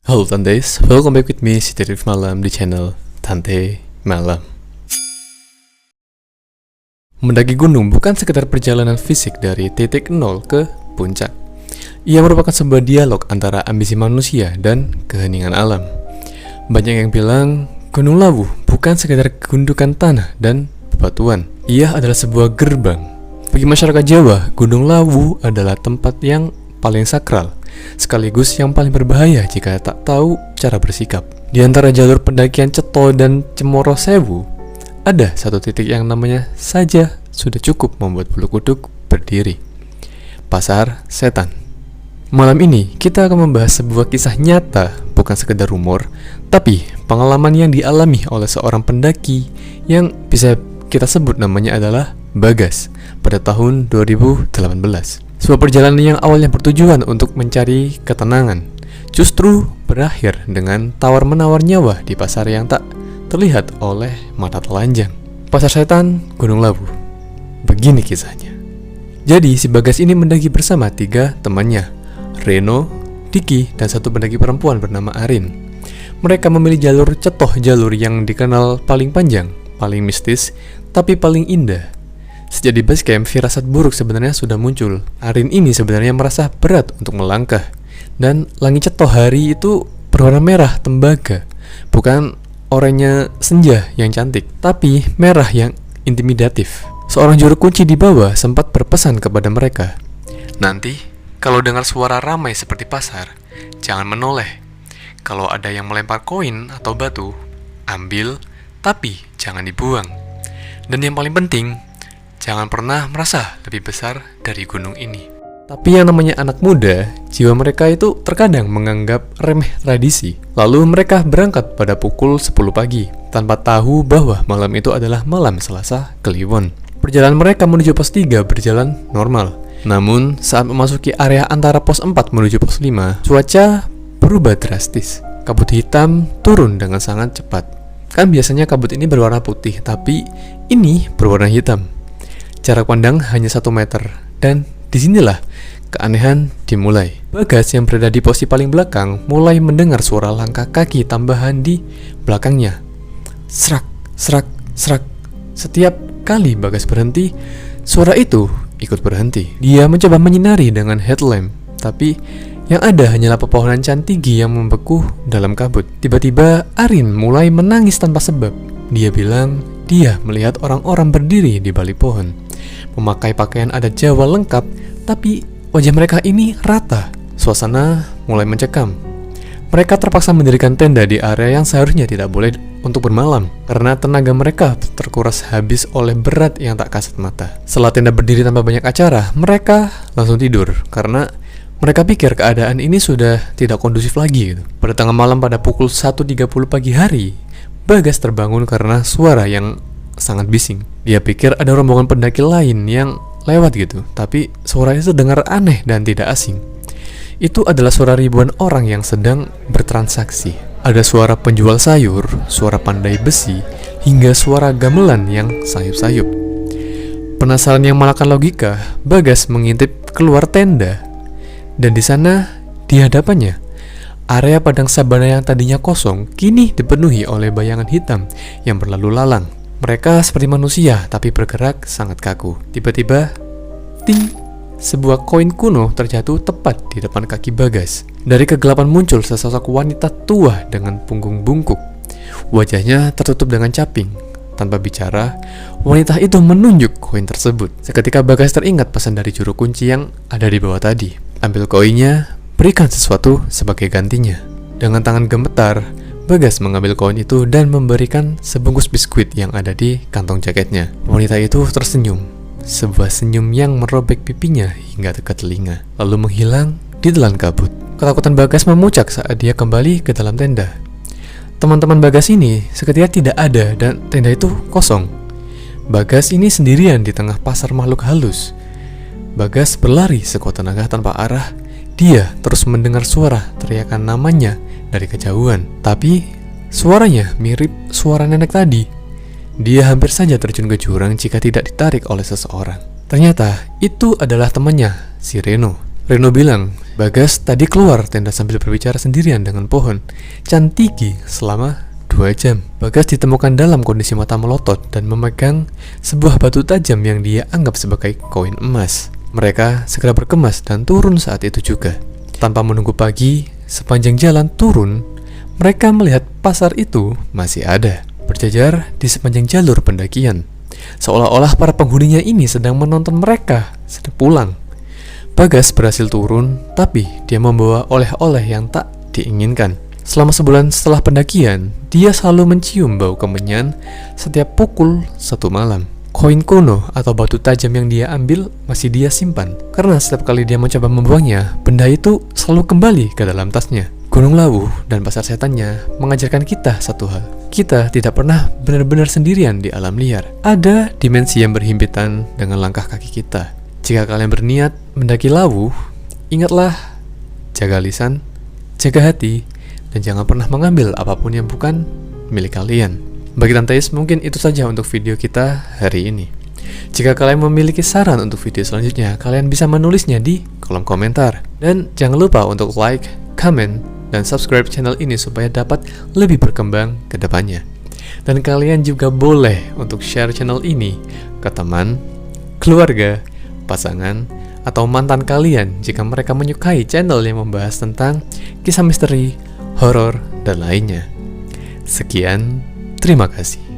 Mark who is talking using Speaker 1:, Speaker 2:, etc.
Speaker 1: Halo Tantes, welcome back with me Siti Rif Malam di channel Tante Malam. Mendaki gunung bukan sekedar perjalanan fisik dari titik nol ke puncak. Ia merupakan sebuah dialog antara ambisi manusia dan keheningan alam. Banyak yang bilang Gunung Lawu bukan sekedar gundukan tanah dan bebatuan. Ia adalah sebuah gerbang. Bagi masyarakat Jawa, Gunung Lawu adalah tempat yang paling sakral, sekaligus yang paling berbahaya jika tak tahu cara bersikap. Di antara jalur pendakian Ceto dan Cemoro Sewu, ada satu titik yang namanya saja sudah cukup membuat bulu kuduk berdiri. Pasar Setan. Malam ini kita akan membahas sebuah kisah nyata, bukan sekedar rumor, tapi pengalaman yang dialami oleh seorang pendaki yang bisa kita sebut namanya adalah Bagas pada tahun 2018. Sebuah perjalanan yang awalnya bertujuan untuk mencari ketenangan, justru berakhir dengan tawar-menawar nyawa di pasar yang tak terlihat oleh mata telanjang. Pasar Setan, Gunung Lawu. Begini kisahnya. Jadi si Bagas ini mendaki bersama 3 temannya, Reno, Diki, dan satu pendaki perempuan bernama Arin. Mereka memilih jalur Cetoh, jalur yang dikenal paling panjang, paling mistis, tapi paling indah. Sejak di base camp, firasat buruk sebenarnya sudah muncul. Arin ini sebenarnya merasa berat untuk melangkah. Dan langit Cetoh hari itu berwarna merah tembaga. Bukan oranye senja yang cantik, tapi merah yang intimidatif. Seorang juru kunci di bawah sempat berpesan kepada mereka, "Nanti, kalau dengar suara ramai seperti pasar, jangan menoleh. Kalau ada yang melempar koin atau batu, ambil, tapi jangan dibuang. Dan yang paling penting, jangan pernah merasa lebih besar dari gunung ini." Tapi yang namanya anak muda, jiwa mereka itu terkadang menganggap remeh tradisi. Lalu mereka berangkat pada pukul 10 pagi, tanpa tahu bahwa malam itu adalah malam Selasa Kliwon. Perjalanan mereka menuju pos 3 berjalan normal. Namun, saat memasuki area antara pos 4 menuju pos 5, cuaca berubah drastis. Kabut hitam turun dengan sangat cepat. Kan biasanya kabut ini berwarna putih, tapi ini berwarna hitam. Jarak pandang hanya 1 meter, dan disinilah keanehan dimulai. Bagas yang berada di posisi paling belakang mulai mendengar suara langkah kaki tambahan di belakangnya. Serak, serak, serak. Setiap kali Bagas berhenti, suara itu ikut berhenti. Dia mencoba menyinari dengan headlamp, tapi yang ada hanyalah pepohonan cantigi yang membeku dalam kabut. Tiba-tiba Arin mulai menangis tanpa sebab. Dia bilang dia melihat orang-orang berdiri di balik pohon, memakai pakaian adat Jawa lengkap, tapi wajah mereka ini rata. Suasana mulai mencekam. Mereka terpaksa mendirikan tenda di area yang seharusnya tidak boleh untuk bermalam, karena tenaga mereka terkuras habis oleh berat yang tak kasat mata. Setelah tenda berdiri tanpa banyak acara, mereka langsung tidur, karena mereka pikir keadaan ini sudah tidak kondusif lagi. Pada tengah malam pada pukul 1.30 pagi hari, Bagas terbangun karena suara yang sangat bising. Dia pikir ada rombongan pendaki lain yang lewat gitu, tapi suara itu terdengar aneh dan tidak asing. Itu adalah suara ribuan orang yang sedang bertransaksi. Ada suara penjual sayur, suara pandai besi, hingga suara gamelan yang sayup-sayup. Penasaran yang mengalahkan logika, Bagas mengintip keluar tenda. Dan di sana, di hadapannya, area padang sabana yang tadinya kosong kini dipenuhi oleh bayangan hitam yang berlalu lalang. Mereka seperti manusia tapi bergerak sangat kaku. Tiba-tiba, ting, sebuah koin kuno terjatuh tepat di depan kaki Bagas. Dari kegelapan muncul sesosok wanita tua dengan punggung bungkuk. Wajahnya tertutup dengan caping. Tanpa bicara, wanita itu menunjuk koin tersebut. Seketika Bagas teringat pesan dari juru kunci yang ada di bawah tadi. Ambil koinnya, berikan sesuatu sebagai gantinya. Dengan tangan gemetar, Bagas mengambil koin itu dan memberikan sebungkus biskuit yang ada di kantong jaketnya. Wanita itu tersenyum, sebuah senyum yang merobek pipinya hingga dekat telinga, lalu menghilang di telan kabut. Ketakutan Bagas memuncak saat dia kembali ke dalam tenda. Teman-teman Bagas ini seketika tidak ada dan tenda itu kosong. Bagas ini sendirian di tengah pasar makhluk halus. Bagas berlari sekuat tenaga tanpa arah. Dia terus mendengar suara teriakan namanya dari kejauhan, tapi suaranya mirip suara nenek tadi. Dia hampir saja terjun ke jurang jika tidak ditarik oleh seseorang. Ternyata itu adalah temannya, si Reno. Reno bilang Bagas tadi keluar tenda sambil berbicara sendirian dengan pohon Cantigi selama 2 jam. Bagas ditemukan dalam kondisi mata melotot dan memegang sebuah batu tajam yang dia anggap sebagai koin emas. Mereka segera berkemas dan turun saat itu juga. Tanpa menunggu pagi, sepanjang jalan turun, mereka melihat pasar itu masih ada, berjajar di sepanjang jalur pendakian. Seolah-olah para penghuninya ini sedang menonton mereka sedang pulang. Bagas berhasil turun, tapi dia membawa oleh-oleh yang tak diinginkan. Selama sebulan setelah pendakian, dia selalu mencium bau kemenyan setiap pukul 1 malam. Koin kuno atau batu tajam yang dia ambil masih dia simpan, karena setiap kali dia mencoba membuangnya, benda itu selalu kembali ke dalam tasnya. Gunung Lawu dan pasar setannya mengajarkan kita satu hal. Kita tidak pernah benar-benar sendirian di alam liar. Ada dimensi yang berhimpitan dengan langkah kaki kita. Jika kalian berniat mendaki Lawu, ingatlah, jaga lisan, jaga hati, dan jangan pernah mengambil apapun yang bukan milik kalian. Bagi Tanteis, mungkin itu saja untuk video kita hari ini. Jika kalian memiliki saran untuk video selanjutnya, kalian bisa menulisnya di kolom komentar. Dan jangan lupa untuk like, comment, dan subscribe channel ini supaya dapat lebih berkembang ke depannya. Dan kalian juga boleh untuk share channel ini ke teman, keluarga, pasangan, atau mantan kalian jika mereka menyukai channel yang membahas tentang kisah misteri, horor, dan lainnya. Sekian, terima kasih.